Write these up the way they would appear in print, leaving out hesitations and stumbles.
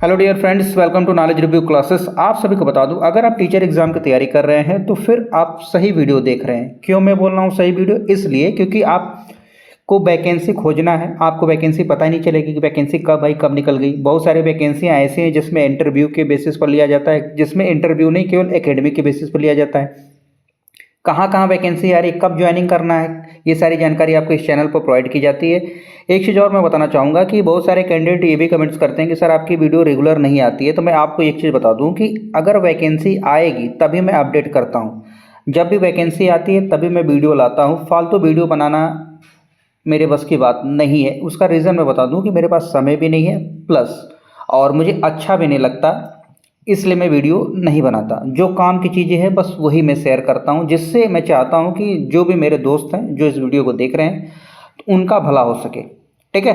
Hello dear friends, welcome to knowledge review classes. आप सभी को बता दूं, अगर आप टीचर एग्जाम की तैयारी कर रहे हैं तो फिर आप सही वीडियो देख रहे हैं। क्यों मैं बोल रहा हूं सही वीडियो? इसलिए क्योंकि आपको वैकेंसी खोजना है। आपको वैकेंसी पता ही नहीं चलेगी कि वैकेंसी कब आई कब निकल गई। बहुत सारी वैकेंसियां ऐसी हैं जिसमें इंटरव्यू के बेसिस पर लिया जाता है, जिसमें इंटरव्यू नहीं केवल एकेडमिक के बेसिस पर लिया जाता है। कहाँ कहाँ वैकेंसी आ रही है, कब ज्वाइनिंग करना है, ये सारी जानकारी आपको इस चैनल पर प्रोवाइड की जाती है। एक चीज़ और मैं बताना चाहूँगा कि बहुत सारे कैंडिडेट ये भी कमेंट्स करते हैं कि सर आपकी वीडियो रेगुलर नहीं आती है। तो मैं आपको एक चीज़ बता दूँ कि अगर वैकेंसी आएगी तभी मैं अपडेट करता हूँ। जब भी वैकेंसी आती है तभी मैं वीडियो लाता हूँ। फालतू वीडियो बनाना मेरे बस की बात नहीं है। उसका रीज़न मैं बता दूँ कि मेरे पास समय भी नहीं है, प्लस और मुझे अच्छा भी नहीं लगता, इसलिए मैं वीडियो नहीं बनाता। जो काम की चीज़ें हैं बस वही मैं शेयर करता हूँ, जिससे मैं चाहता हूँ कि जो भी मेरे दोस्त हैं जो इस वीडियो को देख रहे हैं उनका भला हो सके। ठीक है,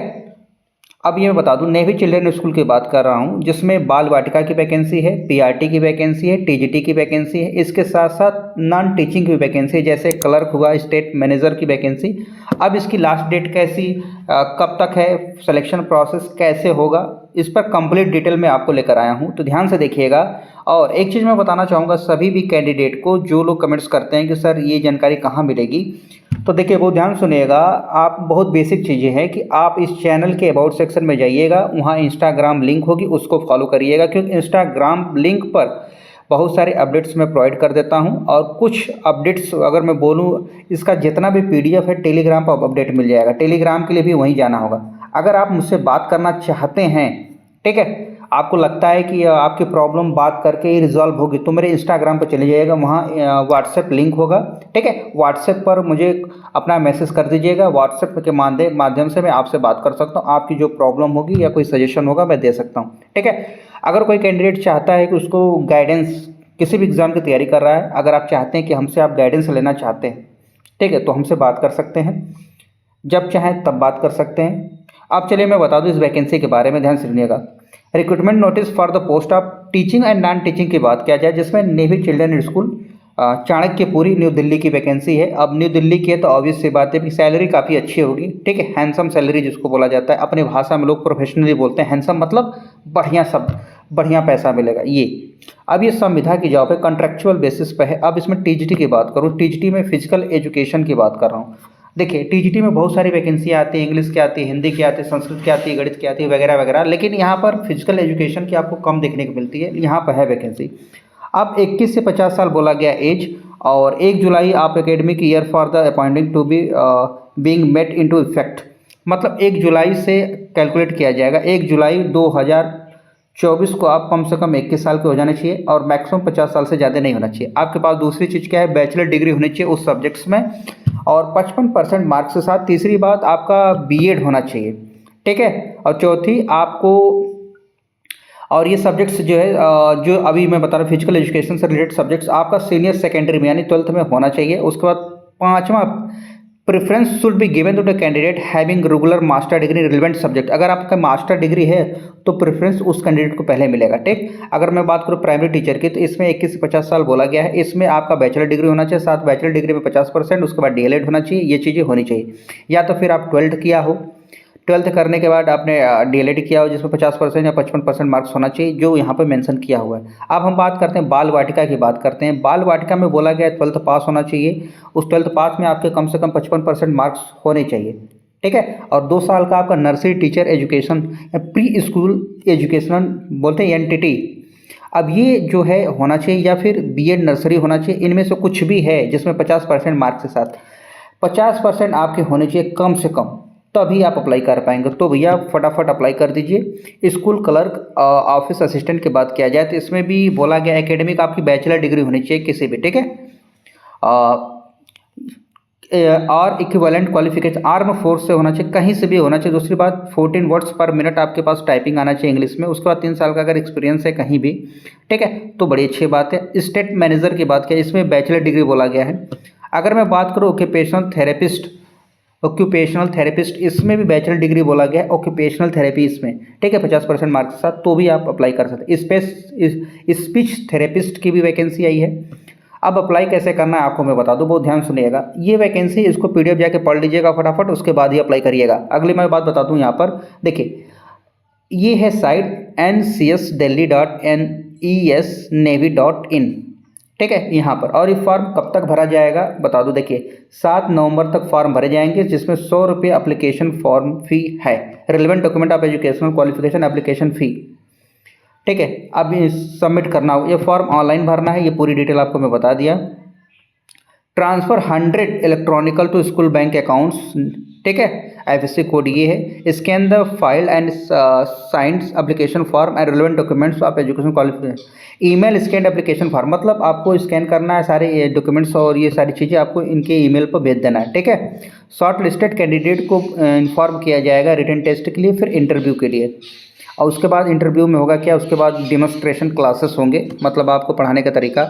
अब ये मैं बता दूं, नेवी चिल्ड्रन स्कूल की बात कर रहा हूं, जिसमें बाल वाटिका की वैकेंसी है, पीआरटी की वैकेंसी है, टीजीटी की वैकेंसी है। इसके साथ साथ नॉन टीचिंग की वैकेंसी है, जैसे क्लर्क हुआ, स्टेट मैनेजर की वैकेंसी। अब इसकी लास्ट डेट कैसी, कब तक है, सिलेक्शन प्रोसेस कैसे होगा, इस पर कंप्लीट डिटेल में आपको लेकर आया हूं, तो ध्यान से देखिएगा। और एक चीज़ मैं बताना चाहूँगा सभी भी कैंडिडेट को, जो लोग कमेंट्स करते हैं कि सर ये जानकारी कहाँ मिलेगी, तो देखिए बहुत ध्यान सुनिएगा। आप बहुत बेसिक चीज़ें हैं कि आप इस चैनल के अबाउट सेक्शन में जाइएगा, वहाँ इंस्टाग्राम लिंक होगी, उसको फॉलो करिएगा, क्योंकि इंस्टाग्राम लिंक पर बहुत सारे अपडेट्स मैं प्रोवाइड कर देता हूँ। और कुछ अपडेट्स अगर मैं बोलूँ, इसका जितना भी पीडीएफ है टेलीग्राम पर अपडेट मिल जाएगा। टेलीग्राम के लिए भी वहीं जाना होगा। अगर आप मुझसे बात करना चाहते हैं, ठीक है, आपको लगता है कि आपकी प्रॉब्लम बात करके ही रिजॉल्व होगी, तो मेरे इंस्टाग्राम पर चले जाइएगा, वहाँ व्हाट्सएप लिंक होगा। ठीक है, व्हाट्सएप पर मुझे अपना मैसेज कर दीजिएगा। व्हाट्सएप के माध्यम से मैं आपसे बात कर सकता हूँ। आपकी जो प्रॉब्लम होगी या कोई सजेशन होगा मैं दे सकता हूँ। ठीक है, अगर कोई कैंडिडेट चाहता है कि उसको गाइडेंस, किसी भी एग्ज़ाम की तैयारी कर रहा है, अगर आप चाहते हैं कि हमसे आप गाइडेंस लेना चाहते हैं, ठीक है, तो हमसे बात कर सकते हैं। जब चाहें तब बात कर सकते हैं। अब चलिए मैं बता दूं इस वैकेंसी के बारे में, ध्यान से सुनिएगा। Recruitment notice for the post of teaching and non teaching की बात किया जाए, जिसमें navy children school Chanakyapuri new Delhi की वैकेंसी है। अब न्यू दिल्ली की है तो ऑब्वियस सी बात है कि सैलरी काफ़ी अच्छी होगी। ठीक है, हैंडसम सैलरी जिसको बोला जाता है, अपने भाषा में लोग प्रोफेशनली बोलते हैं हैंडसम, मतलब बढ़िया शब्द, बढ़िया पैसा मिलेगा ये। अब ये संविदा की जॉब है, कॉन्ट्रेक्चुअल बेसिस पे है। अब इसमें टीजीटी की बात करूँ, टीजीटी में फिजिकल एजुकेशन की बात कर रहा हूँ। देखिए टीजीटी में बहुत सारी वैकेंसियाँ आती हैं, इंग्लिश की आती है, हिंदी की आती है, संस्कृत की आती है, गणित की आती है, वगैरह वगैरह, लेकिन यहाँ पर फिजिकल एजुकेशन की आपको कम देखने को मिलती है। यहाँ पर है वैकेंसी। अब 21 से 50 साल बोला गया एज, और 1 जुलाई आप academic year for the appointing to be being met into effect, मतलब 1 जुलाई से कैलकुलेट किया जाएगा। 1 जुलाई 2024 को आप कम से कम 21 साल के हो जाने चाहिए, और मैक्सिमम 50 साल से ज़्यादा नहीं होना चाहिए। आपके पास दूसरी चीज़ क्या है, बैचलर डिग्री होनी चाहिए उस सब्जेक्ट्स में, और 55% मार्क्स के साथ। तीसरी बात, आपका बीएड होना चाहिए। ठीक है, और चौथी आपको, और ये सब्जेक्ट्स जो है जो अभी मैं बता रहा हूँ फिजिकल एजुकेशन से रिलेटेड सब्जेक्ट्स, आपका सीनियर सेकेंडरी में यानी 12th में होना चाहिए। उसके बाद पाँचवा, preference should be given to the candidate having regular master degree relevant subject. अगर आपका मास्टर डिग्री है तो प्रेफरेंस उस कैंडिडेट को पहले मिलेगा। ठीक, अगर मैं बात करूँ प्राइमरी टीचर की, तो इसमें 21 से 50 साल बोला गया है। इसमें आपका बैचलर डिग्री होना चाहिए, साथ बैचलर डिग्री में 50%, उसके बाद डीएलएड होना चाहिए। ये चीज़ें होनी चाहिए। या तो फिर आप 12th किया हो, 12th करने के बाद आपने डीएलएड किया हो जिसमें 50% या 55% मार्क्स होना चाहिए, जो यहाँ पे मेंशन किया हुआ है। अब हम बात करते हैं बाल वाटिका की बात करते हैं। बाल वाटिका में बोला गया है 12th पास होना चाहिए। उस 12th पास में आपके कम से कम 55% मार्क्स होने चाहिए। ठीक है, और 2 साल का आपका नर्सरी टीचर एजुकेशन या प्री स्कूल एजुकेशन बोलते हैं एनटीटी, अब ये जो है होना चाहिए, या फिर बीएड नर्सरी होना चाहिए। इनमें से कुछ भी है जिसमें 50% मार्क्स के साथ 50% आपके होने चाहिए कम से कम, तभी आप अप्लाई कर पाएंगे। तो भैया फटाफट अप्लाई कर दीजिए। स्कूल क्लर्क ऑफिस असिस्टेंट की बात किया जाए तो इसमें भी बोला गया एकेडमिक आपकी बैचलर डिग्री होनी चाहिए किसी भी। ठीक है, और इक्विवेलेंट क्वालिफिकेशन आर्म फोर्स से होना चाहिए, कहीं से भी होना चाहिए। दूसरी बात 14 वर्ड्स पर मिनट आपके पास टाइपिंग आना चाहिए इंग्लिश में। उसके बाद 3 साल का अगर एक्सपीरियंस है कहीं भी, ठीक है, तो बड़ी अच्छी बात है। स्टेट मैनेजर की बात किया, इसमें बैचलर डिग्री बोला गया है। अगर मैं बात करूँ ऑक्यूपेशनल थेरेपिस्ट, इसमें भी बैचलर डिग्री बोला गया है, ऑक्यूपेशनल थेरेपी इसमें। ठीक है, 50% मार्क्स के साथ, तो भी आप अप्लाई कर सकते हैं। स्पीच थेरेपिस्ट की भी वैकेंसी आई है। अब अप्लाई कैसे करना है आपको मैं बता दूं, बहुत ध्यान सुनिएगा। ये वैकेंसी, इसको पीडीएफ जाके पढ़ लीजिएगा फटाफट, उसके बाद ही अप्लाई करिएगा। अगली मैं बात बता दूं यहाँ पर, देखिए ये है साइट ncsdelhi.nesnavy.in, ठीक है यहाँ पर। और ये फॉर्म कब तक भरा जाएगा बता दो, देखिए 7 नवंबर तक फॉर्म भरे जाएंगे, जिसमें 100 रुपये अप्लीकेशन फॉर्म फ़ी है। Relevant document of educational qualification application fee, ठीक है। अब ये सबमिट करना हो, ये फॉर्म ऑनलाइन भरना है, ये पूरी डिटेल आपको मैं बता दिया। Transfer 100 electronical to school bank accounts, ठीक है। IFSC कोड ये है। Scan the file and science application form and relevant documents of education qualification. Email scan application form, मतलब आपको स्कैन करना है सारे डॉक्यूमेंट्स और ये सारी चीज़ें आपको इनके ईमेल पर भेज देना है, ठीक है। शॉर्ट लिस्टेड कैंडिडेट को इन्फॉर्म किया जाएगा रिटन टेस्ट के लिए, फिर इंटरव्यू के लिए। और उसके बाद इंटरव्यू में होगा क्या, उसके बाद डेमोन्स्ट्रेशन क्लासेस होंगे, मतलब आपको पढ़ाने का तरीका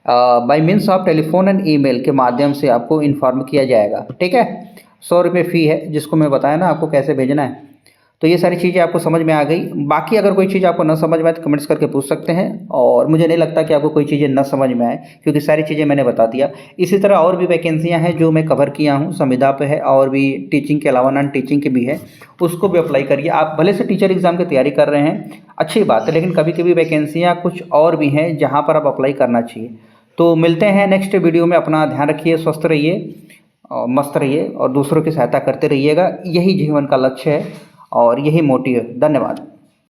bye means of telephone and email के माध्यम से आपको इन्फॉर्म किया जाएगा, ठीक है। 100 रुपये फ़ी है, जिसको मैं बताया ना आपको कैसे भेजना है। तो ये सारी चीज़ें आपको समझ में आ गई। बाकी अगर कोई चीज़ आपको ना समझ में आए तो कमेंट्स करके पूछ सकते हैं, और मुझे नहीं लगता कि आपको कोई चीज़ें ना समझ में आए, क्योंकि सारी चीज़ें मैंने बता दिया। इसी तरह और भी वैकेंसियाँ हैं जो मैं कवर किया हूँ, संविदा पे है, और भी टीचिंग के अलावा नॉन टीचिंग की भी है, उसको भी अप्लाई करिए। आप भले से टीचर एग्ज़ाम की तैयारी कर रहे हैं, अच्छी बात है, लेकिन कभी कभी वैकेंसियाँ कुछ और भी हैं जहाँ पर आप अप्लाई करना चाहिए। तो मिलते हैं नेक्स्ट वीडियो में। अपना ध्यान रखिए, स्वस्थ रहिए और मस्त रहिए, और दूसरों की सहायता करते रहिएगा। यही जीवन का लक्ष्य है और यही मोटिव है। धन्यवाद।